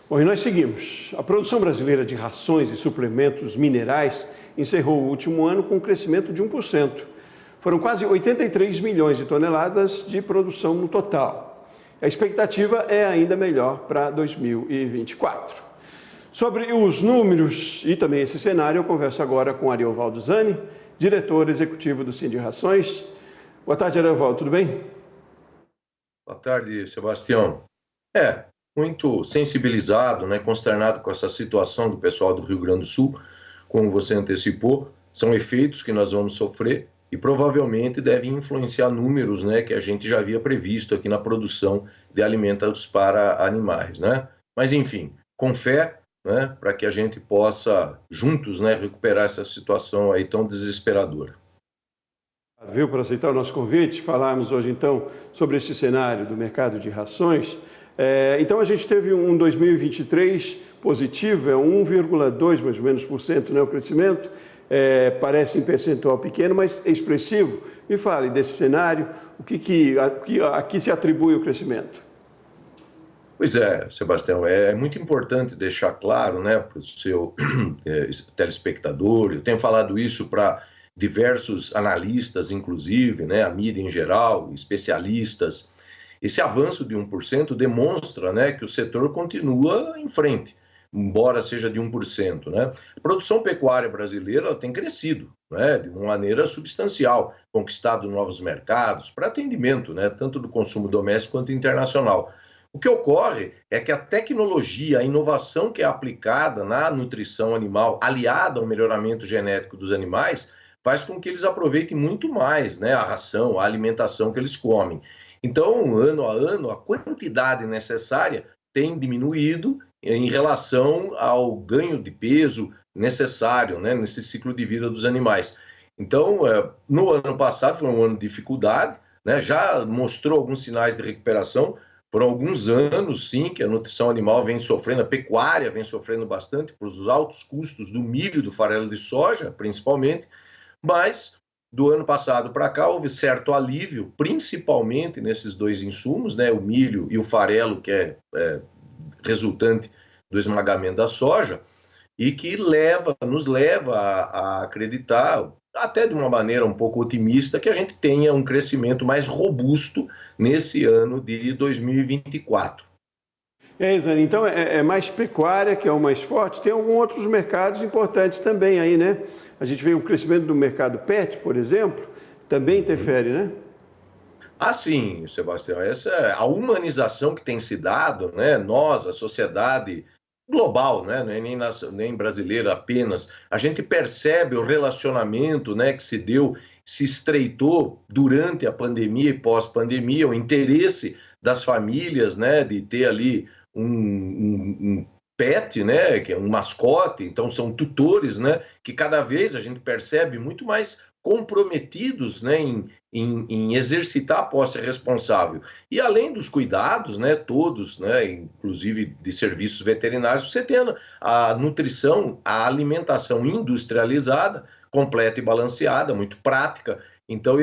Bom, e nós seguimos. A produção brasileira de rações e suplementos minerais encerrou o último ano com um crescimento de 1%. Foram quase 83 milhões de toneladas de produção no total. A expectativa é ainda melhor para 2024. Sobre os números e também esse cenário, eu converso agora com Ariovaldo Zani, diretor executivo do Sindicações. Boa tarde, Ariovaldo, tudo bem? Boa tarde, Sebastião. Muito sensibilizado, né, consternado com essa situação do pessoal do Rio Grande do Sul, como você antecipou, são efeitos que nós vamos sofrer e provavelmente devem influenciar números, né, que a gente já havia previsto aqui na produção de alimentos para animais, né? Mas enfim, com fé, né, para que a gente possa juntos, né, recuperar essa situação aí tão desesperadora. Viu, por aceitar o nosso convite, falarmos hoje então sobre esse cenário do mercado de rações. Então a gente teve um 2023 positivo, 1,2 mais ou menos por cento, né, o crescimento, parece em percentual pequeno, mas é expressivo. Me fale desse cenário, a que se atribui o crescimento? Pois é, Sebastião, é muito importante deixar claro, né, para o seu telespectador, eu tenho falado isso para diversos analistas, inclusive, né, a mídia em geral, especialistas. Esse avanço de 1% demonstra, né, que o setor continua em frente, embora seja de 1%. Né? A produção pecuária brasileira tem crescido, né, de uma maneira substancial, conquistado novos mercados para atendimento, né, tanto do consumo doméstico quanto internacional. O que ocorre é que a tecnologia, a inovação que é aplicada na nutrição animal, aliada ao melhoramento genético dos animais, faz com que eles aproveitem muito mais, né, a ração, a alimentação que eles comem. Então, ano a ano, a quantidade necessária tem diminuído em relação ao ganho de peso necessário, né, nesse ciclo de vida dos animais. Então, no ano passado foi um ano de dificuldade, né, já mostrou alguns sinais de recuperação. Por alguns anos, sim, que a nutrição animal vem sofrendo, a pecuária vem sofrendo bastante por os altos custos do milho e do farelo de soja, principalmente, mas do ano passado para cá houve certo alívio, principalmente nesses dois insumos, né, o milho e o farelo, que é resultante do esmagamento da soja, e que nos leva a acreditar, até de uma maneira um pouco otimista, que a gente tenha um crescimento mais robusto nesse ano de 2024. Zani, então é mais pecuária, que é o mais forte, tem alguns outros mercados importantes também aí, né? A gente vê o crescimento do mercado pet, por exemplo, também interfere, né? Ah, sim, Sebastião, essa é a humanização que tem se dado, né? Nós, a sociedade global, né? Não é nem brasileira apenas, a gente percebe o relacionamento, né, que se estreitou durante a pandemia e pós-pandemia, o interesse das famílias, né, de ter ali um pet, né, que é um mascote, então são tutores, né, que cada vez a gente percebe muito mais comprometidos, né, em exercitar a posse responsável. E além dos cuidados, né, todos, né, inclusive de serviços veterinários, você tem a nutrição, a alimentação industrializada, completa e balanceada, muito prática. Então,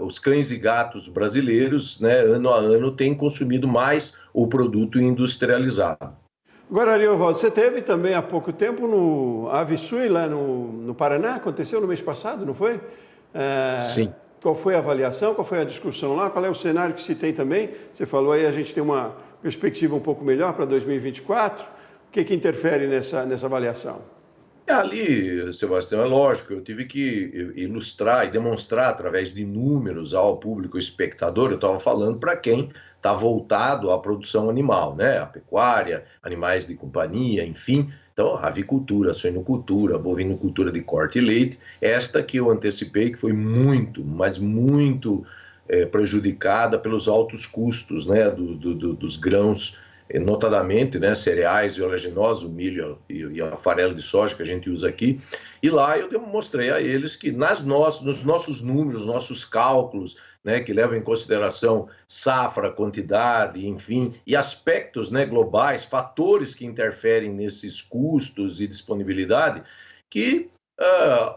os cães e gatos brasileiros, né, ano a ano, têm consumido mais o produto industrializado. Agora, Ariovaldo, você teve também há pouco tempo no Avisui, lá no Paraná, aconteceu no mês passado, não foi? Sim. Qual foi a avaliação, qual foi a discussão lá, qual é o cenário que se tem também? Você falou aí, a gente tem uma perspectiva um pouco melhor para 2024. O que interfere nessa avaliação? Ali, Sebastião, é lógico, eu tive que ilustrar e demonstrar através de números ao público espectador, eu estava falando para quem está voltado à produção animal, né? A pecuária, animais de companhia, enfim. Então, a avicultura, a suinocultura, a bovinocultura de corte e leite, esta que eu antecipei que foi muito, mas muito prejudicada pelos altos custos, né, dos grãos, notadamente, né, cereais e oleaginosos, o milho e a farelo de soja que a gente usa aqui. E lá eu mostrei a eles que nos nossos números, nossos cálculos, né, que levam em consideração safra, quantidade, enfim, e aspectos, né, globais, fatores que interferem nesses custos e disponibilidade, que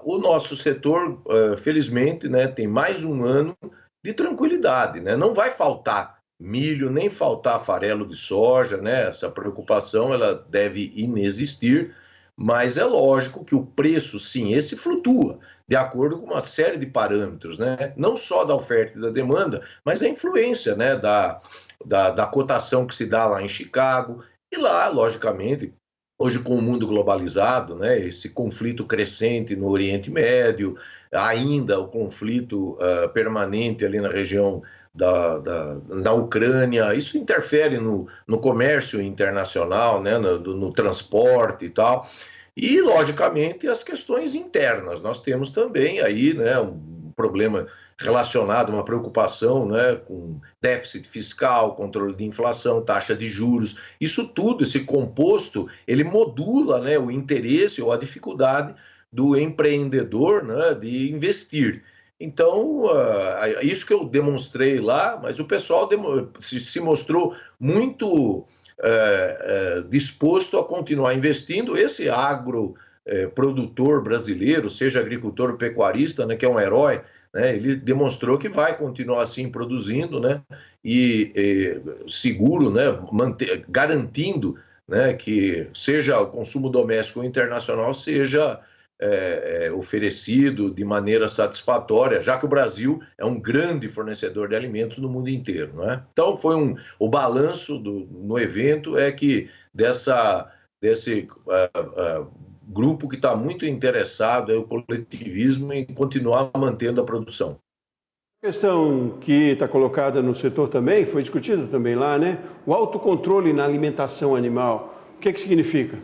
o nosso setor, felizmente, né, tem mais um ano de tranquilidade, né? Não vai faltar milho, nem faltar farelo de soja, né? Essa preocupação ela deve inexistir, mas é lógico que o preço, sim, esse flutua de acordo com uma série de parâmetros, né? Não só da oferta e da demanda, mas a influência, né, da cotação que se dá lá em Chicago, e lá, logicamente, hoje com o mundo globalizado, né, esse conflito crescente no Oriente Médio, ainda o conflito permanente ali na região da Ucrânia, isso interfere no comércio internacional, né, no transporte e tal. E, logicamente, as questões internas. Nós temos também aí, né, um problema relacionado, uma preocupação, né, com déficit fiscal, controle de inflação, taxa de juros. Isso tudo, esse composto, ele modula, né, o interesse ou a dificuldade do empreendedor, né, de investir. Então, isso que eu demonstrei lá, mas o pessoal se mostrou muito disposto a continuar investindo. Esse agroprodutor brasileiro, seja agricultor ou pecuarista, né, que é um herói, né, ele demonstrou que vai continuar assim produzindo, né, e seguro, né, garantindo, né, que seja o consumo doméstico ou internacional seja oferecido de maneira satisfatória, já que o Brasil é um grande fornecedor de alimentos no mundo inteiro, não é? Então o balanço no evento é que desse grupo que está muito interessado, é o coletivismo, em continuar mantendo a produção. A questão que está colocada no setor também, foi discutida também lá, né? O autocontrole na alimentação animal, o que significa?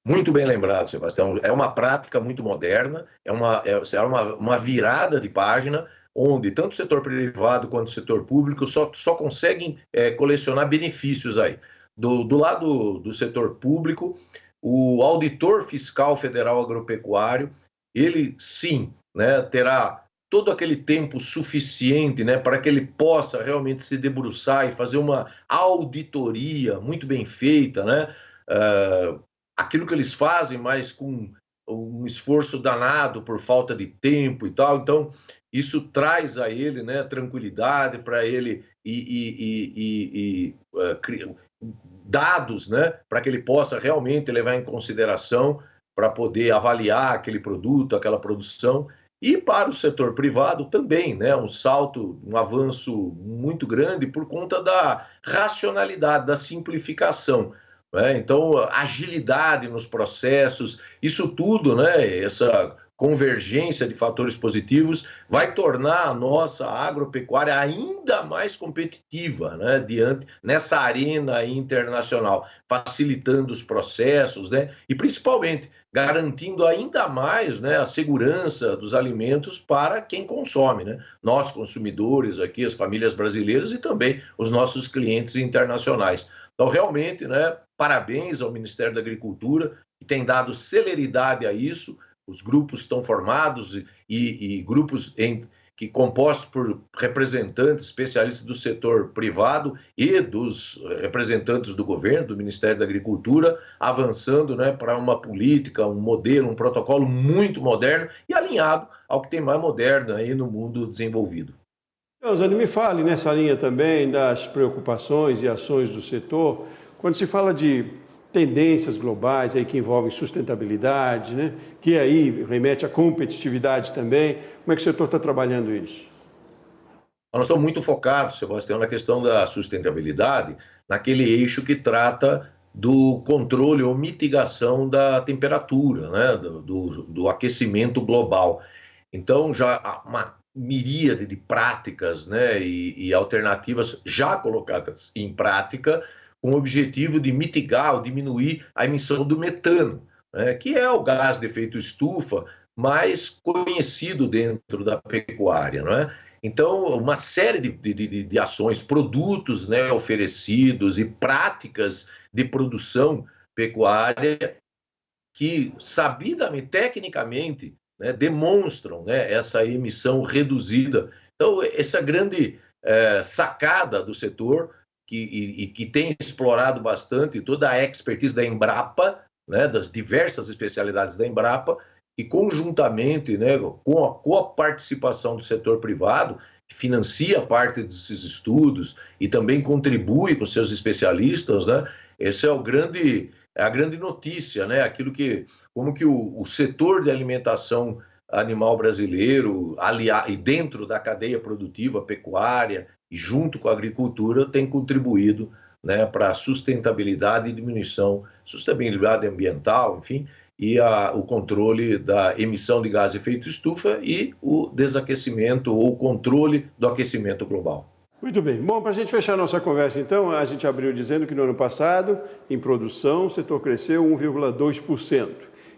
Muito bem lembrado, Sebastião. É uma prática muito moderna, é uma virada de página, onde tanto o setor privado quanto o setor público só conseguem colecionar benefícios aí. Do lado do setor público, o auditor fiscal federal agropecuário, ele sim, né, terá todo aquele tempo suficiente, né, para que ele possa realmente se debruçar e fazer uma auditoria muito bem feita, né, aquilo que eles fazem, mas com um esforço danado por falta de tempo e tal. Então, isso traz a ele, né, tranquilidade para ele dados, né, para que ele possa realmente levar em consideração para poder avaliar aquele produto, aquela produção. E para o setor privado também, né, um salto, um avanço muito grande por conta da racionalidade, da simplificação. Então, agilidade nos processos, isso tudo, né, essa convergência de fatores positivos vai tornar a nossa agropecuária ainda mais competitiva, né, nessa arena internacional, facilitando os processos, né, e principalmente garantindo ainda mais, né, a segurança dos alimentos para quem consome, né, nós consumidores aqui, as famílias brasileiras e também os nossos clientes internacionais. Então, realmente, né, parabéns ao Ministério da Agricultura, que tem dado celeridade a isso. Os grupos estão formados e grupos que compostos por representantes, especialistas do setor privado e dos representantes do governo, do Ministério da Agricultura, avançando, né, para uma política, um modelo, um protocolo muito moderno e alinhado ao que tem mais moderno aí no mundo desenvolvido. Zane, me fale nessa linha também das preocupações e ações do setor, quando se fala de tendências globais aí que envolvem sustentabilidade, né, que aí remete à competitividade também, como é que o setor está trabalhando isso? Nós estamos muito focados, Sebastião, na questão da sustentabilidade, naquele eixo que trata do controle ou mitigação da temperatura, né, do aquecimento global. Então, já há uma miríade de práticas, né, e alternativas já colocadas em prática com o objetivo de mitigar ou diminuir a emissão do metano, né, que é o gás de efeito estufa mais conhecido dentro da pecuária, não é? Então, uma série de ações, produtos, né, oferecidos e práticas de produção pecuária que, sabidamente, tecnicamente, né, demonstram, né, essa emissão reduzida. Então, essa grande sacada do setor, que tem explorado bastante toda a expertise da Embrapa, né, das diversas especialidades da Embrapa, e conjuntamente, né, com a participação do setor privado, financia parte desses estudos e também contribui com seus especialistas, né? Esse é a grande notícia, né? Como que o setor de alimentação animal brasileiro, e dentro da cadeia produtiva pecuária e junto com a agricultura, tem contribuído, né, para a sustentabilidade e sustentabilidade ambiental, enfim, e o controle da emissão de gás de efeito estufa e o desaquecimento ou controle do aquecimento global. Muito bem. Bom, para a gente fechar a nossa conversa, então, a gente abriu dizendo que no ano passado, em produção, o setor cresceu 1,2%.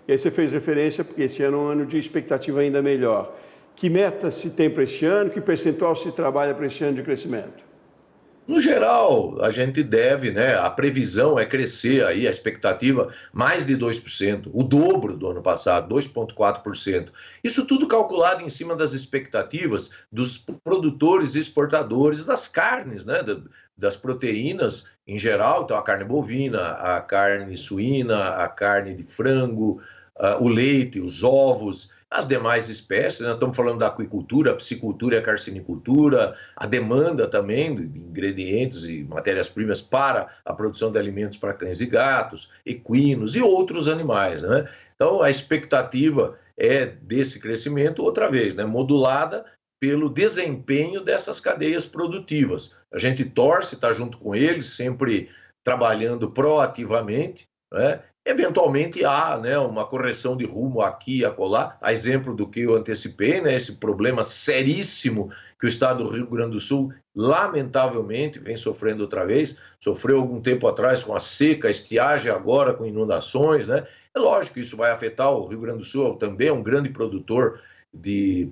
E aí você fez referência, porque esse ano é um ano de expectativa ainda melhor. Que meta se tem para este ano? Que percentual se trabalha para este ano de crescimento? No geral, a gente deve, né? A previsão é crescer aí, a expectativa, mais de 2%, o dobro do ano passado, 2,4%. Isso tudo calculado em cima das expectativas dos produtores e exportadores das carnes, né? Das proteínas em geral, então a carne bovina, a carne suína, a carne de frango, o leite, os ovos, as demais espécies, nós estamos falando da aquicultura, a piscicultura e a carcinicultura, a demanda também de ingredientes e matérias-primas para a produção de alimentos para cães e gatos, equinos e outros animais, né? Então, a expectativa é desse crescimento, outra vez, né, modulada pelo desempenho dessas cadeias produtivas. A gente torce, está junto com eles, sempre trabalhando proativamente, né? Eventualmente há, né, uma correção de rumo aqui e acolá, a exemplo do que eu antecipei, né, esse problema seríssimo que o estado do Rio Grande do Sul, lamentavelmente, vem sofrendo outra vez, sofreu algum tempo atrás com a seca, a estiagem, agora com inundações, né? É lógico que isso vai afetar o Rio Grande do Sul, também é um grande produtor de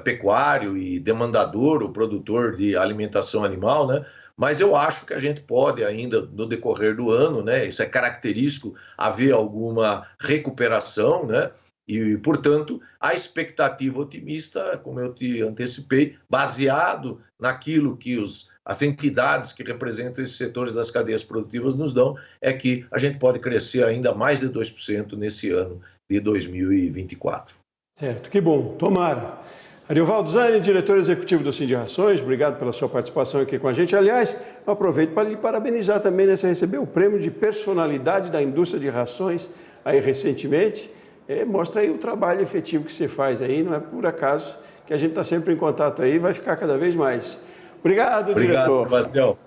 pecuário e demandador, o produtor de alimentação animal, né? Mas eu acho que a gente pode ainda, no decorrer do ano, né, isso é característico, haver alguma recuperação, né, e, portanto, a expectativa otimista, como eu te antecipei, baseado naquilo que as entidades que representam esses setores das cadeias produtivas nos dão, é que a gente pode crescer ainda mais de 2% nesse ano de 2024. Certo, que bom, tomara. Ariovaldo Zani, diretor executivo do Sind Rações, obrigado pela sua participação aqui com a gente. Aliás, eu aproveito para lhe parabenizar também, né? Você recebeu o prêmio de personalidade da indústria de rações aí recentemente. Mostra aí o trabalho efetivo que você faz aí, não é por acaso que a gente está sempre em contato aí, vai ficar cada vez mais. Obrigado, diretor. Obrigado, Sebastião.